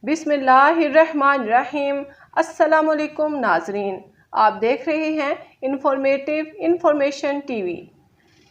बिस्मिल्लाहिर्रहमानिर्रहीम। अस्सलाम वालेकुम नाजरीन, आप देख रहे हैं इंफॉर्मेशन टीवी।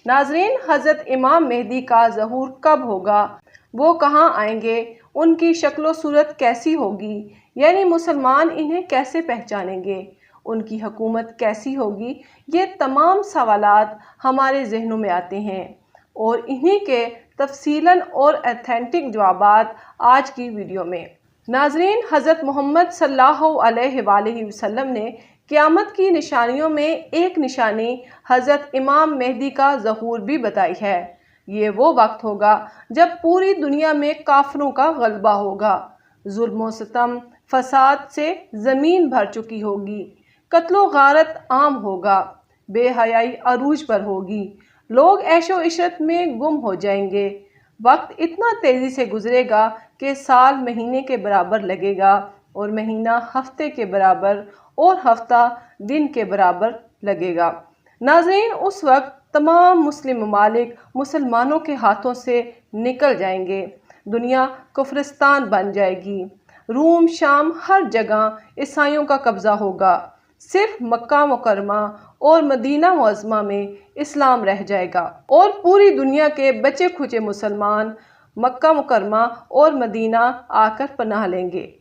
नाजरीन, हज़रत इमाम मेहदी का ज़हूर कब होगा, वो कहाँ आएंगे, उनकी शक्ल सूरत कैसी होगी, यानी मुसलमान इन्हें कैसे पहचानेंगे, उनकी हुकूमत कैसी होगी, ये तमाम सवालात हमारे जहनों में आते हैं और इन्हीं के तफसीलन और एथेंटिक जवाबात आज की वीडियो में। नाजरीन, हज़रत मोहम्मद सल्लल्लाहु अलैहि वसल्लम ने क़यामत की निशानियों में एक निशानी हज़रत इमाम मेहदी का ज़हूर भी बताई है। ये वो वक्त होगा जब पूरी दुनिया में काफिरों का गलबा होगा, जुल्म सितम फसाद से ज़मीन भर चुकी होगी, कत्लो गारत आम होगा, बेहयाई अरूज पर होगी, लोग ऐशो इशरत में गुम हो जाएंगे। वक्त इतना तेज़ी से गुजरेगा कि साल महीने के बराबर लगेगा और महीना हफ्ते के बराबर और हफ्ता दिन के बराबर लगेगा। नाज़रीन, उस वक्त तमाम मुस्लिम ममालिक मुसलमानों के हाथों से निकल जाएंगे, दुनिया कुफरिस्तान बन जाएगी, रूम शाम हर जगह ईसाइयों का कब्ज़ा होगा, सिर्फ मक्का मुकरमा और मदीना मुअज़्ज़मा में इस्लाम रह जाएगा और पूरी दुनिया के बचे खुचे मुसलमान मक्का मुकरमा और मदीना आकर पनाह लेंगे।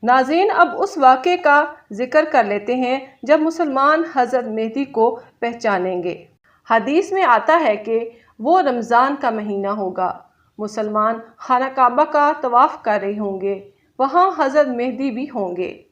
नाज़रीन, अब उस वाक़े का ज़िक्र कर लेते हैं जब मुसलमान हज़रत मेहदी को पहचानेंगे। हदीस में आता है कि वो रमज़ान का महीना होगा, मुसलमान खाना काबा का तवाफ़ कर रहे होंगे, वहाँ हज़रत मेहदी भी होंगे।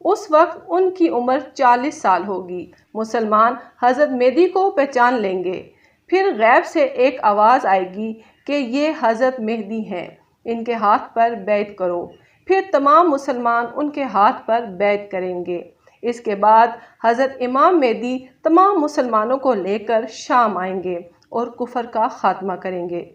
उस वक्त उनकी उम्र 40 साल होगी। मुसलमान हज़रत मेहदी को पहचान लेंगे। फिर गैब से एक आवाज़ आएगी कि ये हज़रत मेहदी हैं, इनके हाथ पर बैत करो। फिर तमाम मुसलमान उनके हाथ पर बैत करेंगे। इसके बाद हज़रत इमाम मेहदी तमाम मुसलमानों को लेकर शाम आएंगे और कुफर का ख़ात्मा करेंगे।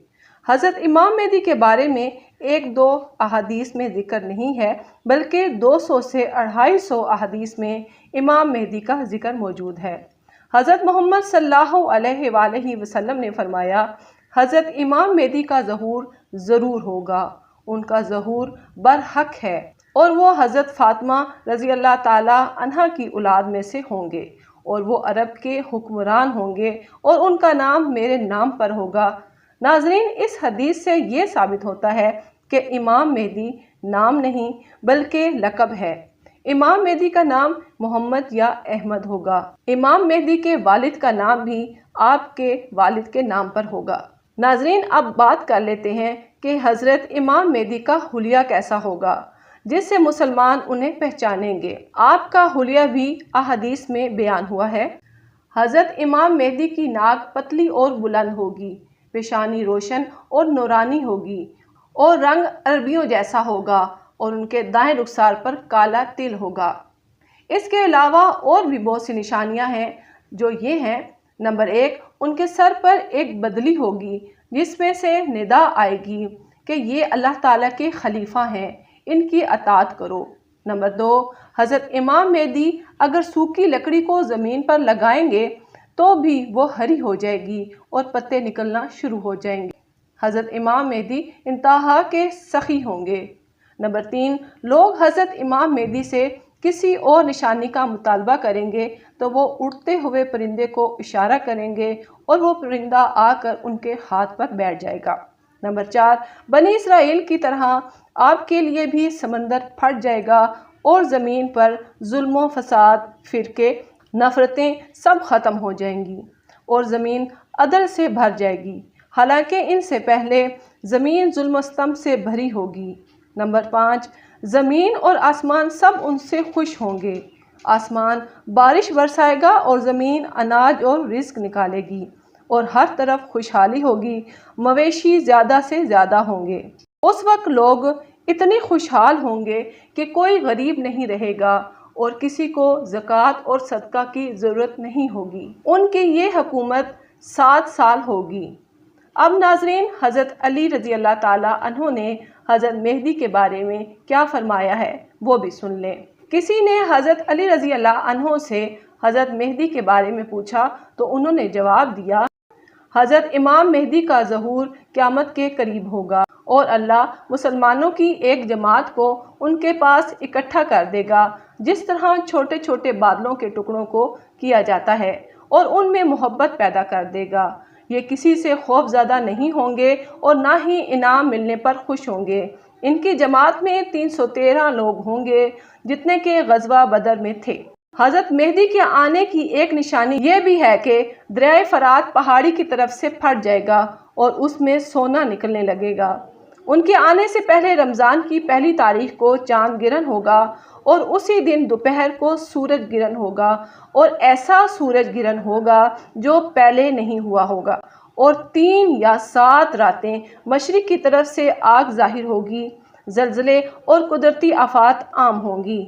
हज़रत इमाम मेहदी के बारे में एक दो अहादीस में ज़िक्र नहीं है, बल्कि 200 से 250 अहादीस में इमाम मेहदी का ज़िक्र मौजूद है। हज़रत मोहम्मद सल्लल्लाहु अलैहि वसल्लम ने फरमाया, हज़रत इमाम मेहदी का ज़हूर ज़रूर होगा, उनका ज़हूर बरहक है और वो हज़रत फ़ातिमा रज़ी अल्लाह ताला अन्हा की औलाद में से होंगे और वो अरब के हुक्मरान होंगे और उनका नाम मेरे नाम पर होगा। नाज़रीन, इस हदीस से ये साबित होता है कि इमाम मेहदी नाम नहीं बल्कि लक़ब है। इमाम मेहदी का नाम मोहम्मद या अहमद होगा। इमाम मेहदी के वालिद का नाम भी आपके वालिद के नाम पर होगा। नाज़रीन, अब बात कर लेते हैं कि हज़रत इमाम मेहदी का हुलिया कैसा होगा जिससे मुसलमान उन्हें पहचानेंगे। आपका हुलिया भी अहादीस में बयान हुआ है। हज़रत इमाम मेहदी की नाक पतली और बुलंद होगी, पेशानी रोशन और नूरानी होगी और रंग अरबियों जैसा होगा और उनके दाएं रुखसार पर काला तिल होगा। इसके अलावा और भी बहुत सी निशानियां हैं जो ये हैं। नंबर 1, उनके सर पर एक बदली होगी जिसमें से निदा आएगी कि ये अल्लाह ताला के खलीफा हैं, इनकी अताअत करो। नंबर 2, हज़रत इमाम मेहदी अगर सूखी लकड़ी को ज़मीन पर लगाएंगे तो भी वो हरी हो जाएगी और पत्ते निकलना शुरू हो जाएंगे। हज़रत इमाम मेहदी इंतहा के सखी होंगे। नंबर 3, लोग हज़रत इमाम मेहदी से किसी और निशानी का मुतालबा करेंगे तो वो उड़ते हुए परिंदे को इशारा करेंगे और वो परिंदा आकर उनके हाथ पर बैठ जाएगा। नंबर 4, बनी इसराइल की तरह आपके लिए भी समंदर फट जाएगा और ज़मीन पर जुल्म फसाद, फ़िरके, नफ़रतें सब ख़त्म हो जाएंगी और ज़मीन अदल से भर जाएगी, हालांकि इनसे पहले ज़मीन जुल्म सितम से भरी होगी। नंबर 5, ज़मीन और आसमान सब उनसे खुश होंगे। आसमान बारिश बरसाएगा और ज़मीन अनाज और रिज़्क निकालेगी और हर तरफ खुशहाली होगी, मवेशी ज़्यादा से ज़्यादा होंगे। उस वक्त लोग इतने खुशहाल होंगे कि कोई गरीब नहीं रहेगा और किसी को ज़कात और सदका की ज़रूरत नहीं होगी। उनकी ये हुकूमत 7 साल होगी। अब नाज़रीन, हज़रत अली रज़ी अल्लाह ताला अन्हु ने हज़रत मेहदी के बारे में क्या फरमाया है वो भी सुन लें। किसी ने हज़रत अली रज़ी अल्लाह अन्हु से हज़रत मेहदी के बारे में पूछा तो उन्होंने जवाब दिया, हज़रत इमाम मेहदी का ज़हूर क़यामत के करीब होगा اور اللہ مسلمانوں کی ایک جماعت کو ان کے پاس اکٹھا کر دے گا، جس طرح چھوٹے چھوٹے بادلوں کے ٹکڑوں کو کیا جاتا ہے، اور ان میں محبت پیدا کر دے گا۔ یہ کسی سے خوف زدہ نہیں ہوں گے اور نہ ہی انعام ملنے پر خوش ہوں گے۔ ان کی جماعت میں 313 لوگ ہوں گے، جتنے کہ غزوہ بدر میں تھے۔ حضرت مہدی کے آنے کی ایک نشانی یہ بھی ہے کہ دریائے فرات پہاڑی کی طرف سے پھٹ جائے گا اور اس میں سونا نکلنے لگے گا۔ ان کے آنے سے پہلے رمضان کی پہلی تاریخ کو چاند گرہن ہوگا اور اسی دن دوپہر کو سورج گرہن ہوگا، اور ایسا سورج گرہن ہوگا جو پہلے نہیں ہوا ہوگا، اور 3 یا 7 راتیں مشرق کی طرف سے آگ ظاہر ہوگی، زلزلے اور قدرتی آفات عام ہوں گی۔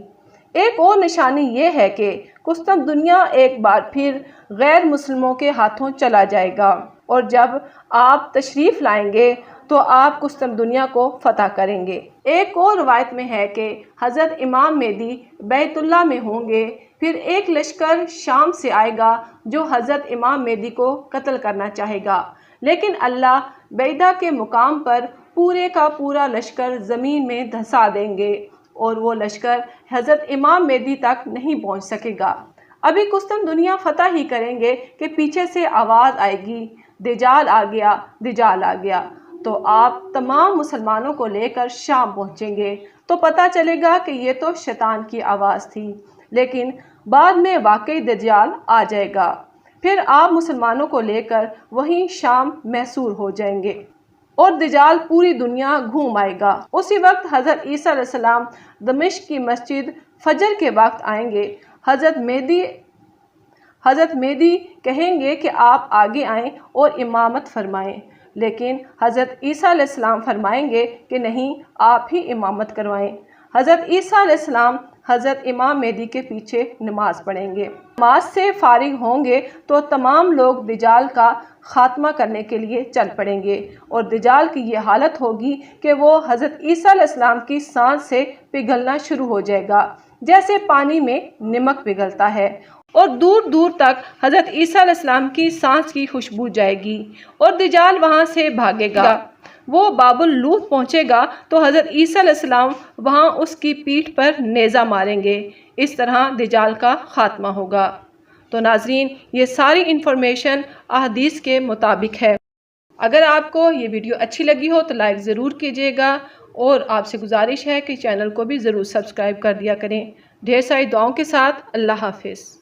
ایک اور نشانی یہ ہے کہ قسطنطنیہ دنیا ایک بار پھر غیر مسلموں کے ہاتھوں چلا جائے گا، اور جب آپ تشریف لائیں گے تو آپ قسطنطنیہ دنیا کو فتح کریں گے۔ ایک اور روایت میں ہے کہ حضرت امام مہدی بیت اللہ میں ہوں گے، پھر ایک لشکر شام سے آئے گا جو حضرت امام مہدی کو قتل کرنا چاہے گا، لیکن اللہ بیدہ کے مقام پر پورے کا پورا لشکر زمین میں دھسا دیں گے، اور وہ لشکر حضرت امام مہدی تک نہیں پہنچ سکے گا۔ ابھی قسطنطنیہ دنیا فتح ہی کریں گے کہ پیچھے سے آواز آئے گی، دجال آ گیا، دجال آ گیا، تو آپ تمام مسلمانوں کو لے کر شام پہنچیں گے، تو پتہ چلے گا کہ یہ تو شیطان کی آواز تھی، لیکن بعد میں واقعی دجال آ جائے گا۔ پھر آپ مسلمانوں کو لے کر وہیں شام محصور ہو جائیں گے، اور دجال پوری دنیا گھوم آئے گا۔ اسی وقت حضرت عیسیٰ علیہ السلام دمشق کی مسجد فجر کے وقت آئیں گے۔ حضرت مہدی کہیں گے کہ آپ آگے آئیں اور امامت فرمائیں، لیکن حضرت عیسیٰ علیہ السلام فرمائیں گے کہ نہیں، آپ ہی امامت کروائیں۔ حضرت عیسیٰ علیہ السلام حضرت امام مہدی کے پیچھے نماز پڑھیں گے۔ نماز سے فارغ ہوں گے تو تمام لوگ دجال کا خاتمہ کرنے کے لیے چل پڑیں گے، اور دجال کی یہ حالت ہوگی کہ وہ حضرت عیسیٰ علیہ السلام کی سانس سے پگھلنا شروع ہو جائے گا، جیسے پانی میں نمک پگھلتا ہے، اور دور دور تک حضرت عیسیٰ علیہ السلام کی سانس کی خوشبو جائے گی، اور دجال وہاں سے بھاگے گا۔ وہ باب اللوط پہنچے گا تو حضرت عیسیٰ علیہ السلام وہاں اس کی پیٹھ پر نیزہ ماریں گے۔ اس طرح دجال کا خاتمہ ہوگا۔ تو ناظرین، یہ ساری انفارمیشن احادیث کے مطابق ہے۔ اگر آپ کو یہ ویڈیو اچھی لگی ہو تو لائک ضرور کیجیے گا، اور آپ سے گزارش ہے کہ چینل کو بھی ضرور سبسکرائب کر دیا کریں۔ ڈھیر ساری دعاؤں کے ساتھ اللہ حافظ۔